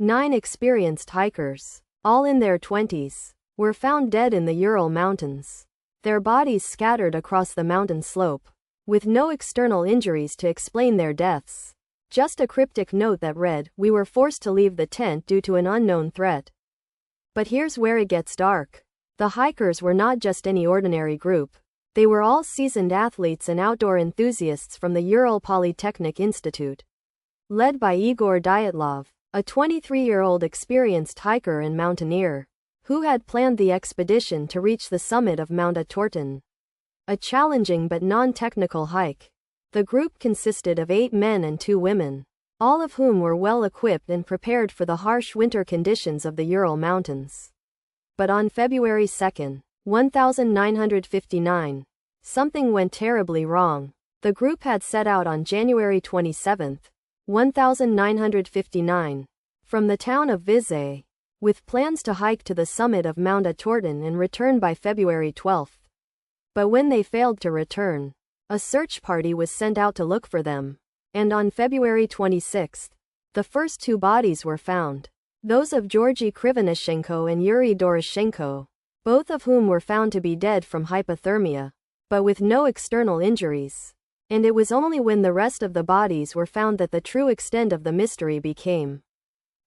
9 experienced hikers, all in their 20s, were found dead in the Ural Mountains, their bodies scattered across the mountain slope, with no external injuries to explain their deaths. Just a cryptic note that read, "We were forced to leave the tent due to an unknown threat." But here's where it gets dark. The hikers were not just any ordinary group. They were all seasoned athletes and outdoor enthusiasts from the Ural Polytechnic Institute. Led by Igor Dyatlov, a 23-year-old experienced hiker and mountaineer, who had planned the expedition to reach the summit of Mount Atorton. A challenging but non-technical hike. The group consisted of 8 men and 2 women, all of whom were well equipped and prepared for the harsh winter conditions of the Ural Mountains. But on February 2, 1959, something went terribly wrong. The group had set out on January 27, 1959, from the town of Vizay, with plans to hike to the summit of Mount Atorton and return by February 12. But when they failed to return, a search party was sent out to look for them, and on February 26, the first 2 bodies were found, those of Georgy Krivonishenko and Yuri Doroshenko, both of whom were found to be dead from hypothermia, but with no external injuries. And it was only when the rest of the bodies were found that the true extent of the mystery became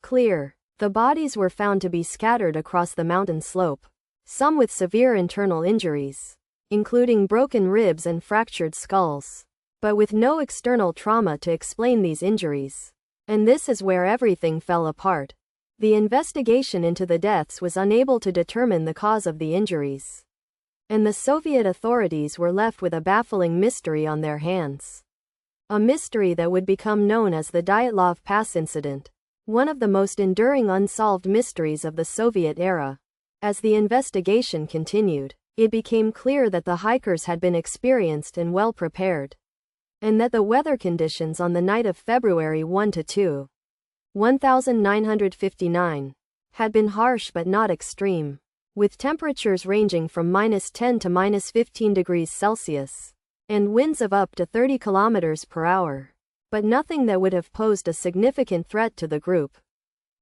clear. The bodies were found to be scattered across the mountain slope, some with severe internal injuries, including broken ribs and fractured skulls, but with no external trauma to explain these injuries. And this is where everything fell apart. The investigation into the deaths was unable to determine the cause of the injuries, and the Soviet authorities were left with a baffling mystery on their hands. A mystery that would become known as the Dyatlov Pass incident, one of the most enduring unsolved mysteries of the Soviet era. As the investigation continued, it became clear that the hikers had been experienced and well prepared, and that the weather conditions on the night of February 1–2, 1959, had been harsh but not extreme, with temperatures ranging from -10 to -15 degrees Celsius, and winds of up to 30 kilometers per hour, but nothing that would have posed a significant threat to the group.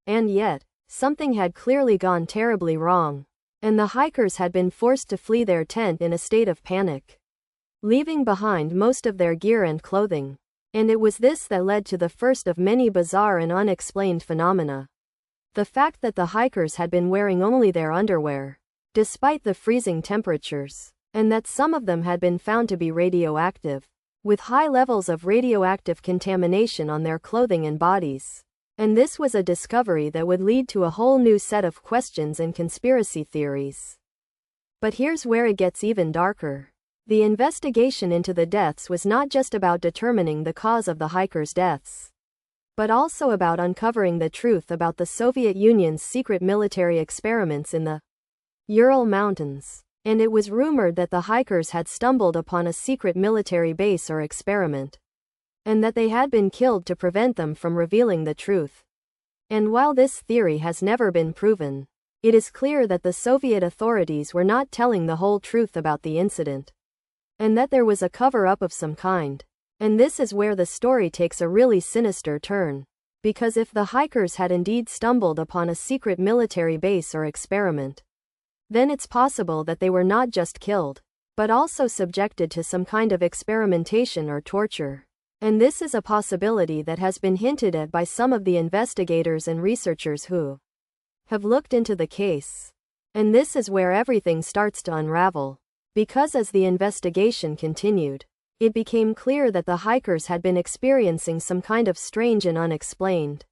And yet, something had clearly gone terribly wrong, and the hikers had been forced to flee their tent in a state of panic, leaving behind most of their gear and clothing. And it was this that led to the first of many bizarre and unexplained phenomena. The fact that the hikers had been wearing only their underwear, despite the freezing temperatures, and that some of them had been found to be radioactive, with high levels of radioactive contamination on their clothing and bodies. And this was a discovery that would lead to a whole new set of questions and conspiracy theories. But here's where it gets even darker. The investigation into the deaths was not just about determining the cause of the hikers' deaths, but also about uncovering the truth about the Soviet Union's secret military experiments in the Ural Mountains. And it was rumored that the hikers had stumbled upon a secret military base or experiment, and that they had been killed to prevent them from revealing the truth. And while this theory has never been proven, it is clear that the Soviet authorities were not telling the whole truth about the incident, and that there was a cover-up of some kind. And this is where the story takes a really sinister turn, because if the hikers had indeed stumbled upon a secret military base or experiment, then it's possible that they were not just killed, but also subjected to some kind of experimentation or torture. And this is a possibility that has been hinted at by some of the investigators and researchers who have looked into the case. And this is where everything starts to unravel, because as the investigation continued, it became clear that the hikers had been experiencing some kind of strange and unexplained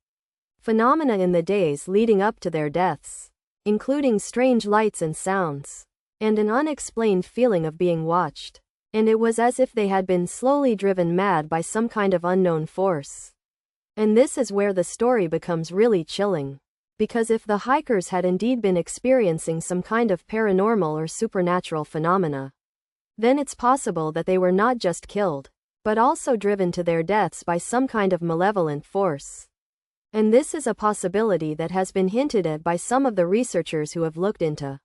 phenomena in the days leading up to their deaths, including strange lights and sounds, and an unexplained feeling of being watched. And it was as if they had been slowly driven mad by some kind of unknown force. And this is where the story becomes really chilling, because if the hikers had indeed been experiencing some kind of paranormal or supernatural phenomena, then it's possible that they were not just killed, but also driven to their deaths by some kind of malevolent force. And this is a possibility that has been hinted at by some of the researchers who have looked into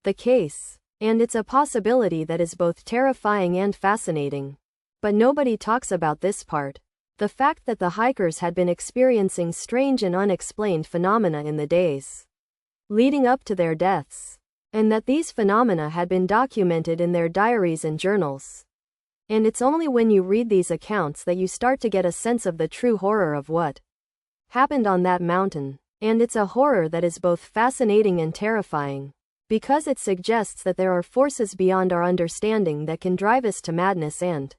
the case. And it's a possibility that is both terrifying and fascinating. But nobody talks about this part, The fact that the hikers had been experiencing strange and unexplained phenomena in the days leading up to their deaths, and that these phenomena had been documented in their diaries and journals. And it's only when you read these accounts that you start to get a sense of the true horror of what happened on that mountain. And it's a horror that is both fascinating and terrifying, because it suggests that there are forces beyond our understanding that can drive us to madness and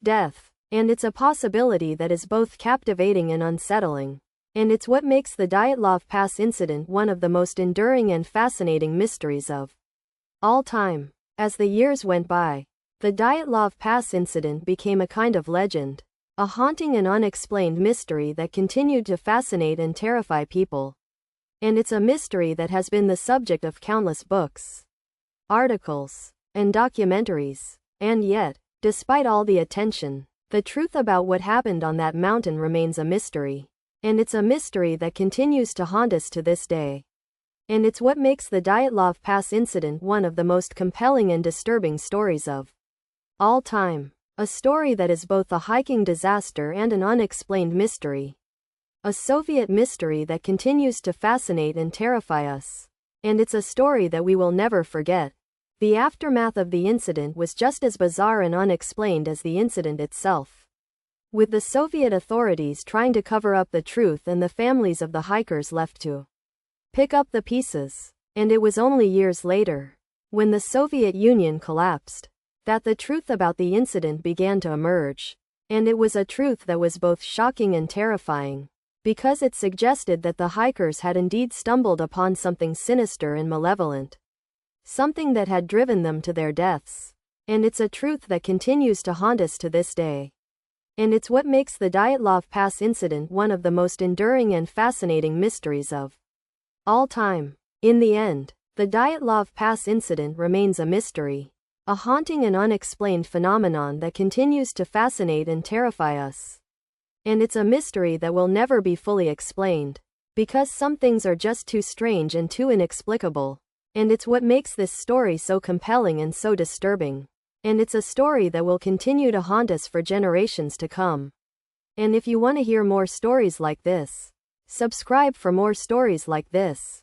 death. And it's a possibility that is both captivating and unsettling. And it's what makes the Dyatlov Pass incident one of the most enduring and fascinating mysteries of all time. As the years went by, the Dyatlov Pass incident became a kind of legend, a haunting and unexplained mystery that continued to fascinate and terrify people. And it's a mystery that has been the subject of countless books, articles, and documentaries. And yet, despite all the attention, the truth about what happened on that mountain remains a mystery. And it's a mystery that continues to haunt us to this day. And it's what makes the Dyatlov Pass incident one of the most compelling and disturbing stories of all time. A story that is both a hiking disaster and an unexplained mystery. A Soviet mystery that continues to fascinate and terrify us. And it's a story that we will never forget. The aftermath of the incident was just as bizarre and unexplained as the incident itself, with the Soviet authorities trying to cover up the truth and the families of the hikers left to pick up the pieces. And it was only years later, when the Soviet Union collapsed, that the truth about the incident began to emerge. And it was a truth that was both shocking and terrifying, because it suggested that the hikers had indeed stumbled upon something sinister and malevolent, something that had driven them to their deaths. And it's a truth that continues to haunt us to this day. And it's what makes the Dyatlov Pass incident one of the most enduring and fascinating mysteries of all time. In the end, the Dyatlov Pass incident remains a mystery, a haunting and unexplained phenomenon that continues to fascinate and terrify us. And it's a mystery that will never be fully explained, because some things are just too strange and too inexplicable. And it's what makes this story so compelling and so disturbing. And it's a story that will continue to haunt us for generations to come. And if you want to hear more stories like this, subscribe for more stories like this.